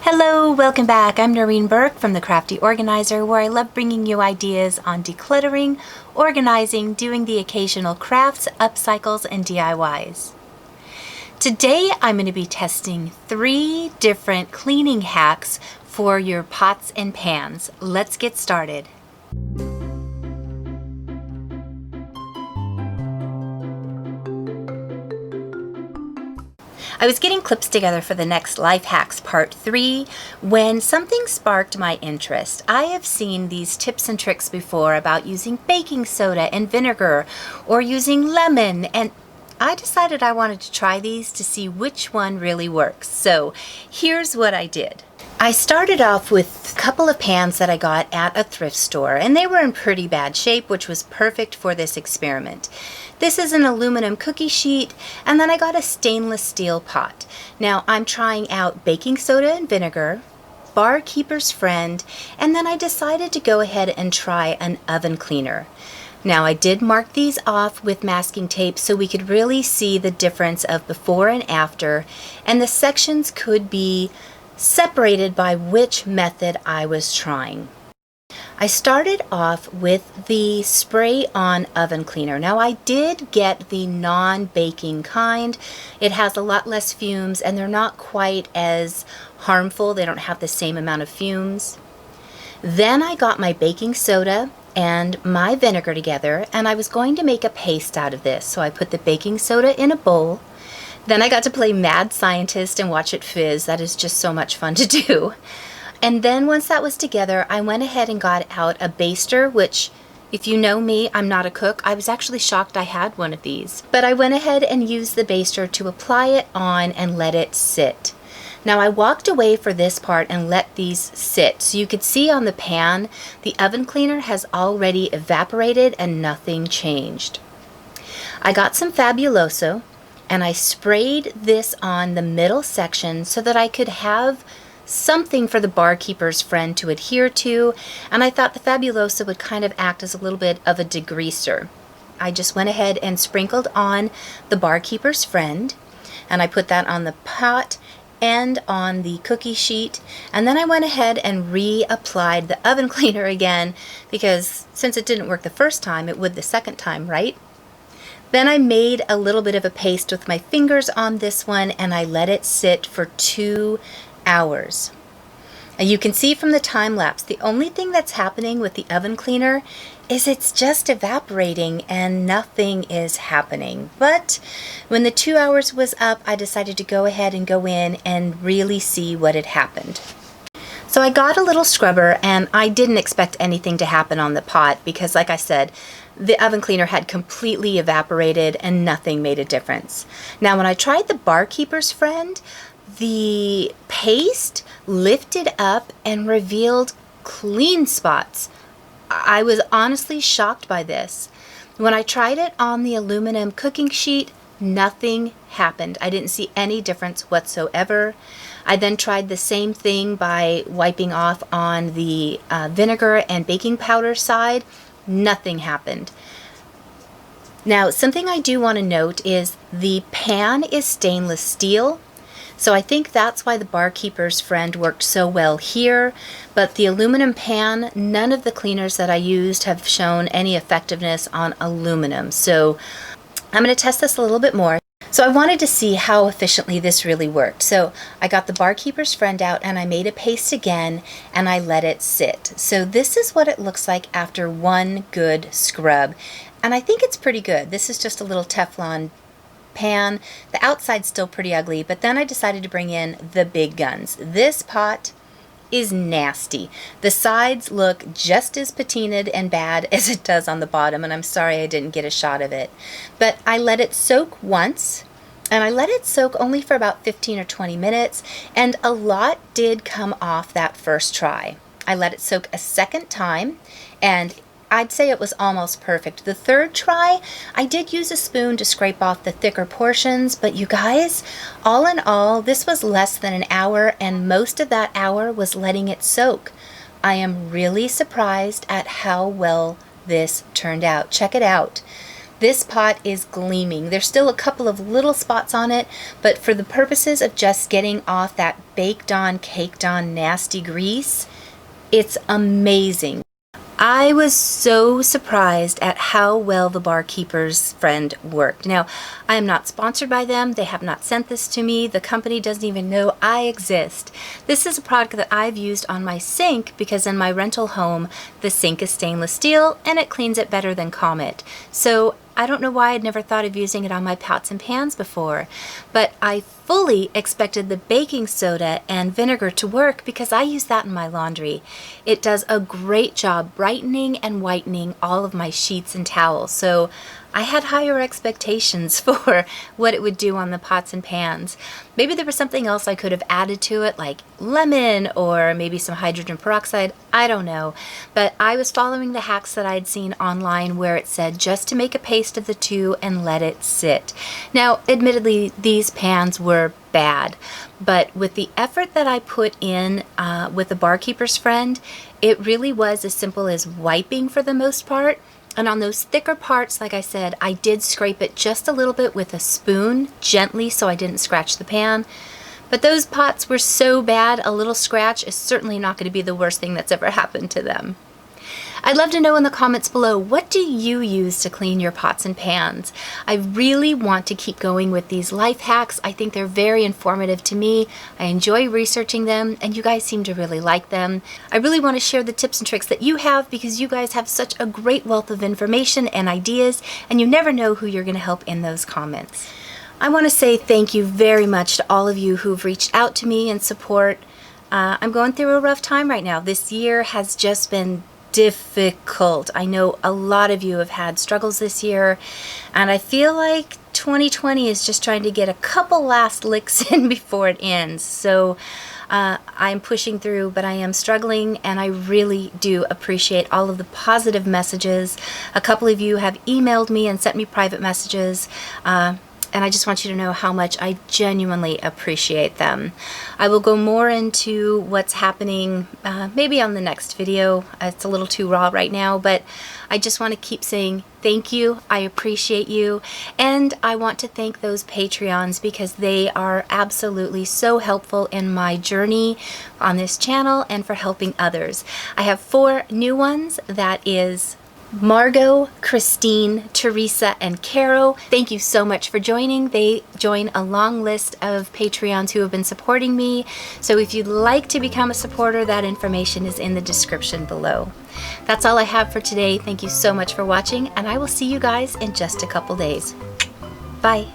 Hello, welcome back. I'm Noreen Burke from The Crafty Organizer, where I love bringing you ideas on decluttering, organizing, doing the occasional crafts, upcycles, and DIYs. Today I'm going to be testing 3 different cleaning hacks for your pots and pans. Let's get started. I was getting clips together for the next Life Hacks Part 3 when something sparked my interest. I have seen these tips and tricks before about using baking soda and vinegar or using lemon, and I decided I wanted to try these to see which one really works. So here's what I did. I started off with a couple of pans that I got at a thrift store, and they were in pretty bad shape, which was perfect for this experiment. This is an aluminum cookie sheet, and then I got a stainless steel pot. Now I'm trying out baking soda and vinegar, Barkeeper's Friend, and then I decided to go ahead and try an oven cleaner. Now I did mark these off with masking tape so we could really see the difference of before and after, and the sections could be separated by which method I was trying. I started off with the spray-on oven cleaner. Now I did get the non-baking kind. It has a lot less fumes and they're not quite as harmful. They don't have the same amount of fumes. Then I got my baking soda and my vinegar together, and I was going to make a paste out of this. So I put the baking soda in a bowl. Then I got to play mad scientist and watch it fizz. That is just so much fun to do. And then once that was together, I went ahead and got out a baster, which, if you know me, I'm not a cook. I was actually shocked I had one of these. But I went ahead and used the baster to apply it on and let it sit. Now I walked away for this part and let these sit. So you could see on the pan, the oven cleaner has already evaporated and nothing changed. I got some Fabuloso and I sprayed this on the middle section so that I could have something for the Barkeeper's Friend to adhere to, and I thought the Fabuloso would kind of act as a little bit of a degreaser. I just went ahead and sprinkled on the Barkeeper's Friend, and I put that on the pot and on the cookie sheet, and then I went ahead and reapplied the oven cleaner again, because since it didn't work the first time, it would the second time, right? Then I made a little bit of a paste with my fingers on this one, and I let it sit for 2 hours. And you can see from the time lapse, the only thing that's happening with the oven cleaner is it's just evaporating and nothing is happening. But when the 2 hours was up, I decided to go ahead and go in and really see what had happened. So I got a little scrubber, and I didn't expect anything to happen on the pot because, like I said, the oven cleaner had completely evaporated and nothing made a difference. Now when I tried the Barkeeper's Friend, the paste lifted up and revealed clean spots. I was honestly shocked by this. When I tried it on the aluminum cooking sheet, nothing happened. I didn't see any difference whatsoever. I then tried the same thing by wiping off on the vinegar and baking powder side. Nothing happened. Now, something I do want to note is the pan is stainless steel. So I think that's why the Barkeeper's Friend worked so well here, but the aluminum pan, none of the cleaners that I used have shown any effectiveness on aluminum. So I'm going to test this a little bit more. So I wanted to see how efficiently this really worked. So I got the Barkeeper's Friend out and I made a paste again and I let it sit. So this is what it looks like after one good scrub. And I think it's pretty good. This is just a little Teflon pan. The outside's still pretty ugly, but then I decided to bring in the big guns. This pot is nasty. The sides look just as patinaed and bad as it does on the bottom, and I'm sorry I didn't get a shot of it. But I let it soak once, and I let it soak only for about 15 or 20 minutes, and a lot did come off that first try. I let it soak a second time, and I'd say it was almost perfect. The third try, I did use a spoon to scrape off the thicker portions, but you guys, all in all, this was less than an hour, and most of that hour was letting it soak. I am really surprised at how well this turned out. Check it out. This pot is gleaming. There's still a couple of little spots on it, but for the purposes of just getting off that baked on, caked on nasty grease, it's amazing. I was so surprised at how well the Barkeeper's Friend worked. Now, I am not sponsored by them. They have not sent this to me. The company doesn't even know I exist. This is a product that I've used on my sink because in my rental home, the sink is stainless steel and it cleans it better than Comet. So I don't know why I'd never thought of using it on my pots and pans before, but I fully expected the baking soda and vinegar to work because I use that in my laundry. It does a great job brightening and whitening all of my sheets and towels, so I had higher expectations for what it would do on the pots and pans. Maybe there was something else I could have added to it, like lemon or maybe some hydrogen peroxide. I don't know. But I was following the hacks that I'd seen online where it said just to make a paste of the two and let it sit. Now, admittedly, these pans were bad, but with the effort that I put in with the Barkeeper's Friend, it really was as simple as wiping for the most part. And on those thicker parts, like I said, I did scrape it just a little bit with a spoon, gently, so I didn't scratch the pan. But those pots were so bad, a little scratch is certainly not going to be the worst thing that's ever happened to them. I'd love to know in the comments below, what do you use to clean your pots and pans? I really want to keep going with these life hacks. I think they're very informative to me. I enjoy researching them, and you guys seem to really like them. I really want to share the tips and tricks that you have because you guys have such a great wealth of information and ideas, and you never know who you're going to help in those comments. I want to say thank you very much to all of you who've reached out to me in support. I'm going through a rough time right now. This year has just been difficult. I know a lot of you have had struggles this year, and I feel like 2020 is just trying to get a couple last licks in before it ends. So I'm pushing through, but I am struggling, and I really do appreciate all of the positive messages. A couple of you have emailed me and sent me private messages, and I just want you to know how much I genuinely appreciate them. I will go more into what's happening maybe on the next video. It's a little too raw right now, but I just want to keep saying thank you. I appreciate you. And I want to thank those Patreons because they are absolutely so helpful in my journey on this channel and for helping others. I have 4 new ones. That is Margot, Christine, Teresa, and Caro. Thank you so much for joining. They join a long list of Patreons who have been supporting me. So if you'd like to become a supporter, that information is in the description below. That's all I have for today. Thank you so much for watching, and I will see you guys in just a couple days. Bye.